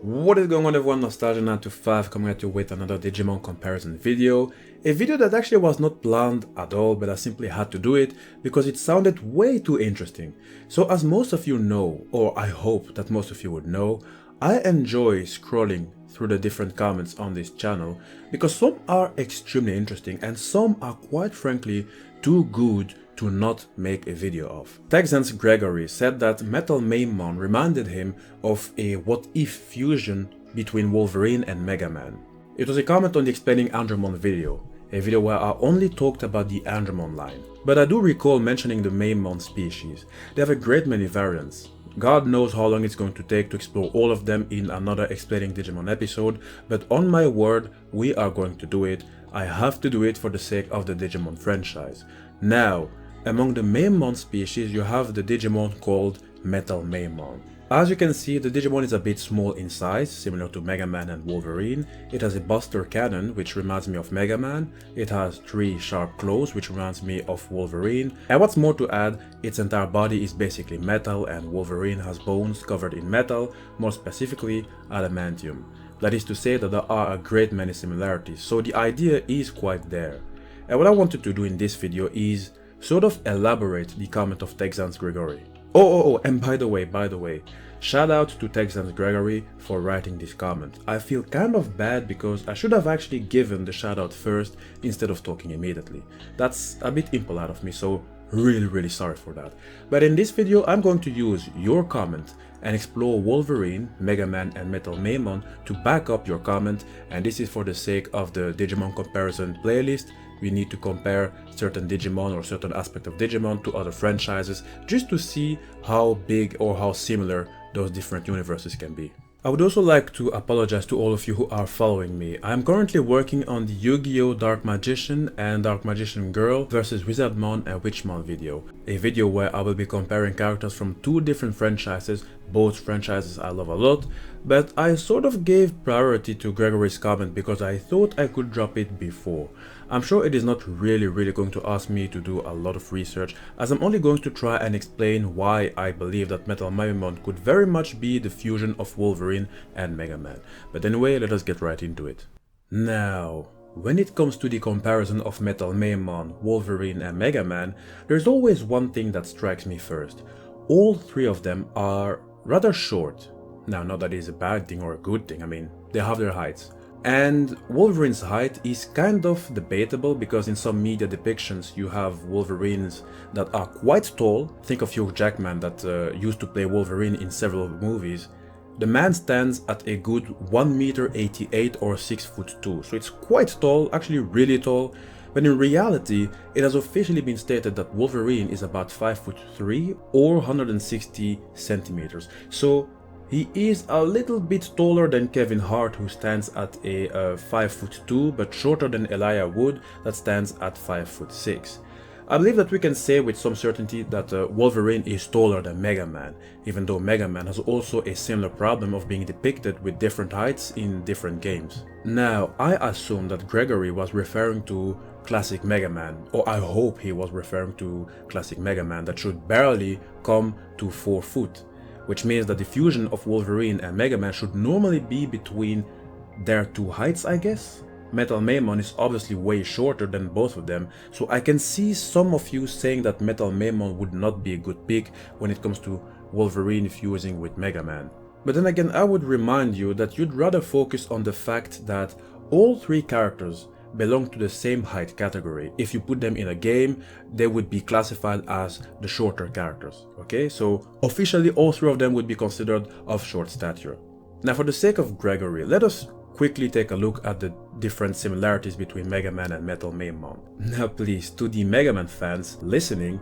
What is going on everyone, Nostalgia925 coming at you with another Digimon comparison video. A video that actually was not planned at all, but I simply had to do it because it sounded way too interesting. So as most of you know, or I hope that most of you would know, I enjoy scrolling through the different comments on this channel because some are extremely interesting and some are quite frankly too good to not make a video of. Texans Gregory said that METALMAMEMON reminded him of a what-if fusion between Wolverine and MEGAMAN. It was a comment on the Explaining Andromon video, a video where I only talked about the Andromon line. But I do recall mentioning the Mamemon species. They have a great many variants. God knows how long it's going to take to explore all of them in another Explaining Digimon episode, but on my word, we are going to do it. I have to do it for the sake of the Digimon franchise. Now, among the Mamemon species, you have the Digimon called METALMAMEMON. As you can see, the Digimon is a bit small in size, similar to MEGAMAN and Wolverine. It has a buster cannon, which reminds me of MEGAMAN. It has 3 sharp claws, which reminds me of Wolverine. And what's more to add, its entire body is basically metal, and Wolverine has bones covered in metal, more specifically adamantium. That is to say that there are a great many similarities, so the idea is quite there. And what I wanted to do in this video is sort of elaborate the comment of Texans Gregory. And by the way, shout out to Texans Gregory for writing this comment. I feel kind of bad because I should have actually given the shout out first instead of talking immediately. That's a bit impolite of me, so really sorry for that. But in this video, I'm going to use your comment and explore Wolverine, MEGAMAN and METALMAMEMON to back up your comment, and this is for the sake of the Digimon comparison playlist. We need to compare certain Digimon or certain aspect of Digimon to other franchises just to see how big or how similar those different universes can be. I would also like to apologize to all of you who are following me. I am currently working on the Yu-Gi-Oh! Dark Magician and Dark Magician Girl versus Wizardmon and Witchmon video. A video where I will be comparing characters from 2 different franchises. Both franchises I love a lot, but I sort of gave priority to Gregory's comment because I thought I could drop it before. I'm sure it is not really going to ask me to do a lot of research, as I'm only going to try and explain why I believe that METALMAMEMON could very much be the fusion of Wolverine and MEGAMAN. But anyway, let us get right into it. Now, when it comes to the comparison of METALMAMEMON, Wolverine and MEGAMAN, there's always one thing that strikes me first. All 3 of them are rather short. Now, not that is a bad thing or a good thing, I mean, they have their heights. And Wolverine's height is kind of debatable because in some media depictions you have Wolverines that are quite tall. Think of Hugh Jackman that used to play Wolverine in several movies. The man stands at a good 1.88 m or 6'2", so it's quite tall, actually really tall. But in reality, it has officially been stated that Wolverine is about 5'3" or 160 centimeters. So he is a little bit taller than Kevin Hart, who stands at a 5'2", but shorter than Elijah Wood, that stands at 5'6". I believe that we can say with some certainty that Wolverine is taller than MEGAMAN, even though MEGAMAN has also a similar problem of being depicted with different heights in different games. Now, I assume that Gregory was referring to classic MEGAMAN, or I hope he was referring to classic MEGAMAN that should barely come to 4 foot. Which means that the fusion of Wolverine and MEGAMAN should normally be between their 2 heights, I guess? METALMAMEMON is obviously way shorter than both of them, so I can see some of you saying that METALMAMEMON would not be a good pick when it comes to Wolverine fusing with MEGAMAN. But then again, I would remind you that you'd rather focus on the fact that all 3 characters belong to the same height category. If you put them in a game, they would be classified as the shorter characters, okay? So officially all 3 of them would be considered of short stature. Now, for the sake of Gregory, let us quickly take a look at the different similarities between MEGAMAN and METALMAMEMON. Now please, to the MEGAMAN fans listening,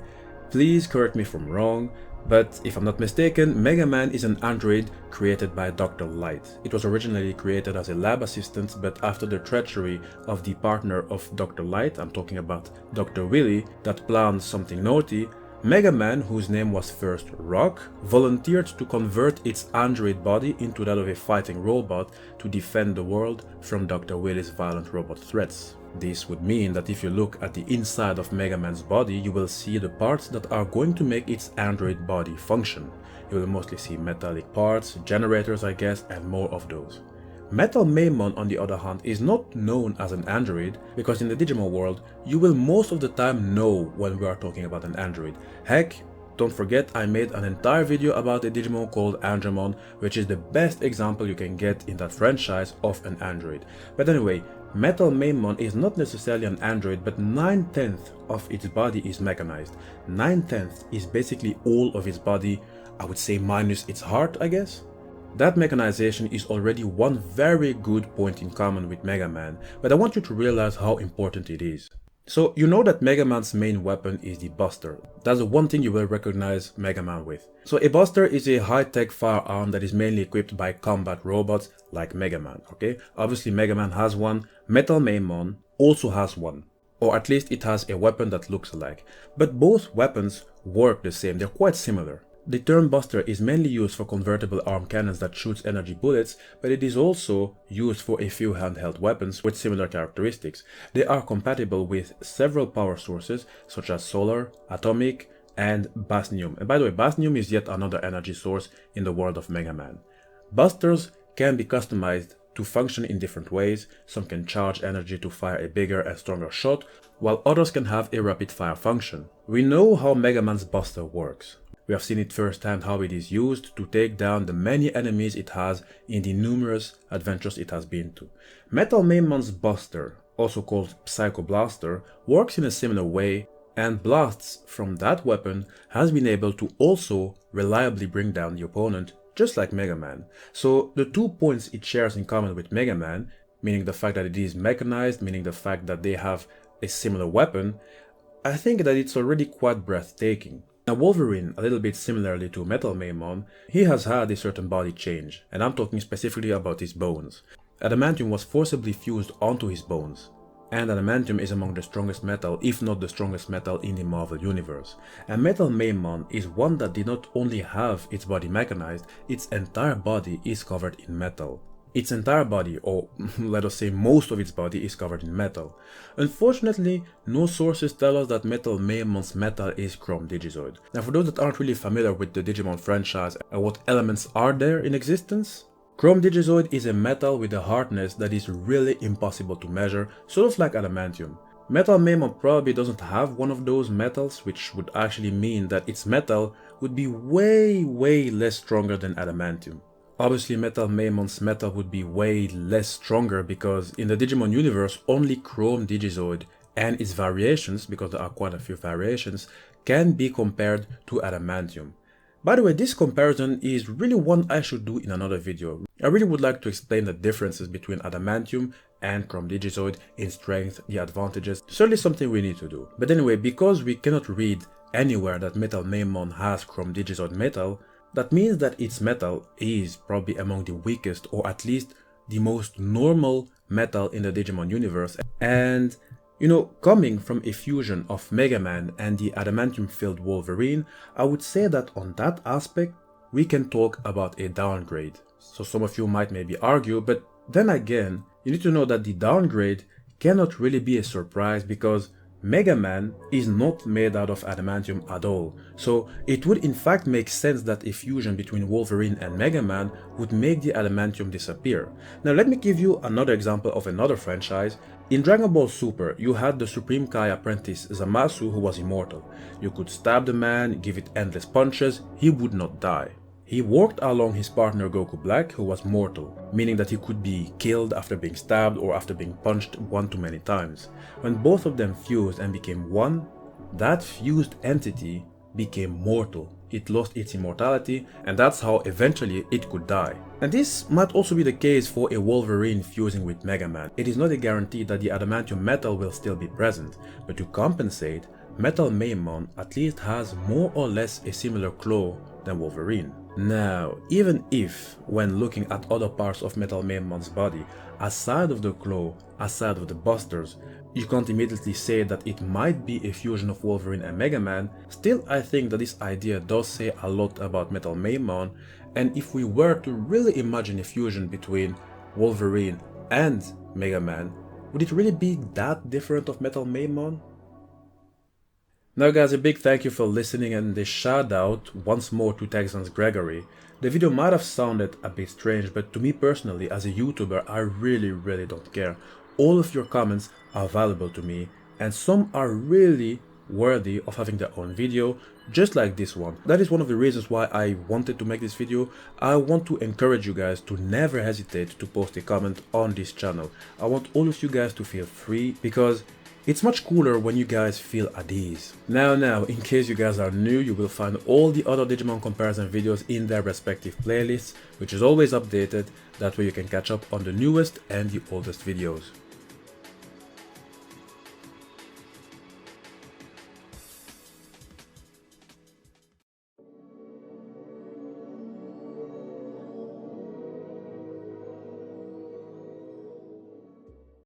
please correct me if I'm wrong, but if I'm not mistaken, MEGAMAN is an android created by Dr. Light. It was originally created as a lab assistant, but after the treachery of the partner of Dr. Light, I'm talking about Dr. Willy, that planned something naughty, Mega Man, whose name was first Rock, volunteered to convert its android body into that of a fighting robot to defend the world from Dr. Willy's violent robot threats. This would mean that if you look at the inside of Mega Man's body, you will see the parts that are going to make its android body function. You will mostly see metallic parts, generators I guess, and more of those. METALMAMEMON on the other hand is not known as an android, because in the Digimon world you will most of the time know when we are talking about an android. Heck, don't forget I made an entire video about a Digimon called Andromon, which is the best example you can get in that franchise of an android. But anyway, METALMAMEMON is not necessarily an android, but 9/10 of its body is mechanized. 9/10 is basically all of its body, I would say minus its heart I guess. That mechanization is already one very good point in common with Mega Man, but I want you to realize how important it is. So you know that Mega Man's main weapon is the Buster. That's the one thing you will recognize Mega Man with. So a Buster is a high-tech firearm that is mainly equipped by combat robots like Mega Man, okay? Obviously Mega Man has one, METALMAMEMON also has one. Or at least it has a weapon that looks alike. But both weapons work the same, they're quite similar. The term Buster is mainly used for convertible arm cannons that shoots energy bullets, but it is also used for a few handheld weapons with similar characteristics. They are compatible with several power sources such as solar, atomic, and basnium. And by the way, basnium is yet another energy source in the world of Mega Man. Busters can be customized to function in different ways. Some can charge energy to fire a bigger and stronger shot, while others can have a rapid fire function. We know how Mega Man's Buster works. We have seen it firsthand how it is used to take down the many enemies it has in the numerous adventures it has been to. METALMAMEMON's Buster, also called Psycho Blaster, works in a similar way, and blasts from that weapon has been able to also reliably bring down the opponent, just like Mega Man. So the 2 points it shares in common with Mega Man, meaning the fact that it is mechanized, meaning the fact that they have a similar weapon, I think that it's already quite breathtaking. Now Wolverine, a little bit similarly to METALMAMEMON, he has had a certain body change, and I'm talking specifically about his bones. Adamantium was forcibly fused onto his bones, and adamantium is among the strongest metal, if not the strongest metal in the Marvel universe. And METALMAMEMON is one that did not only have its body mechanized, its entire body is covered in metal. Its entire body, or let us say most of its body, is covered in metal. Unfortunately, no sources tell us that METALMAMEMON's metal is Chrome Digizoid. Now for those that aren't really familiar with the Digimon franchise and what elements are there in existence, Chrome Digizoid is a metal with a hardness that is really impossible to measure, sort of like adamantium. METALMAMEMON probably doesn't have one of those metals, which would actually mean that its metal would be way less stronger than adamantium. Obviously METALMAMEMON's metal would be way less stronger because in the Digimon universe only Chrome Digizoid and its variations, because there are quite a few variations, can be compared to adamantium. By the way, this comparison is really one I should do in another video. I really would like to explain the differences between adamantium and Chrome Digizoid in strength, the advantages, certainly something we need to do. But anyway, because we cannot read anywhere that METALMAMEMON has Chrome Digizoid metal, that means that its metal is probably among the weakest, or at least the most normal metal in the Digimon universe. And you know, coming from a fusion of Mega Man and the adamantium-filled Wolverine, I would say that on that aspect, we can talk about a downgrade. So some of you might maybe argue, but then again, you need to know that the downgrade cannot really be a surprise because Mega Man is not made out of adamantium at all, so it would in fact make sense that a fusion between Wolverine and Mega Man would make the adamantium disappear. Now let me give you another example of another franchise. In Dragon Ball Super, you had the Supreme Kai apprentice Zamasu, who was immortal. You could stab the man, give it endless punches, he would not die. He worked along his partner Goku Black, who was mortal, meaning that he could be killed after being stabbed or after being punched one too many times. When both of them fused and became one, that fused entity became mortal. It lost its immortality, and that's how eventually it could die. And this might also be the case for a Wolverine fusing with Mega Man. It is not a guarantee that the adamantium metal will still be present, but to compensate, METALMAMEMON at least has more or less a similar claw than Wolverine. Now, even if, when looking at other parts of METALMAMEMON's body, aside of the claw, aside of the busters, you can't immediately say that it might be a fusion of Wolverine and MEGAMAN, still I think that this idea does say a lot about METALMAMEMON, and if we were to really imagine a fusion between Wolverine and MEGAMAN, would it really be that different of METALMAMEMON? Now guys, a big thank you for listening and a shout out once more to Texans Gregory. The video might have sounded a bit strange, but to me personally as a YouTuber I really don't care. All of your comments are valuable to me and some are really worthy of having their own video, just like this one. That is one of the reasons why I wanted to make this video. I want to encourage you guys to never hesitate to post a comment on this channel. I want all of you guys to feel free because it's much cooler when you guys feel at ease. Now, in case you guys are new, you will find all the other Digimon comparison videos in their respective playlists, which is always updated. That way you can catch up on the newest and the oldest videos.